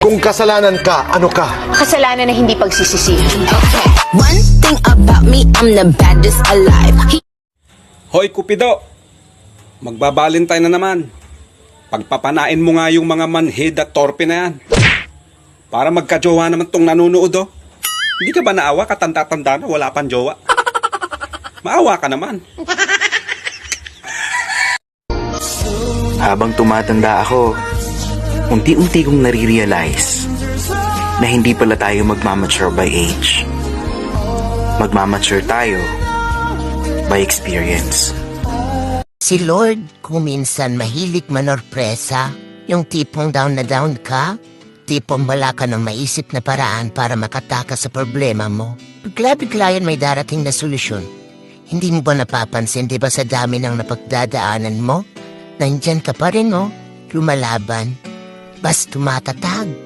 Kung kasalanan ka, ano ka? Kasalanan na hindi pagsisisihan. One thing about me, I'm the baddest alive. Hoy, Cupido! Magbabalintay na naman. Pagpapanain mo nga yung mga manhid at torpe na yan. Para magka-jowa naman tong nanonood, oh. Hindi ka ba naawa? Katanda-tanda na, wala pang jowa. Maawa ka naman. Habang tumatanda ako, unti-unti kong nare-realize na hindi pala tayo magmamature by age. Magmamature tayo by experience. Si Lord, kung minsan mahilig manorpresa, yung tipong down na down ka, tipong wala ka ng maisip na paraan para makatakas sa problema mo, bigla-bigla yan may darating na solusyon. Hindi mo ba napapansin, di ba sa dami ng napagdadaanan mo, nandyan ka pa rin, lumalaban, bas tumatatag.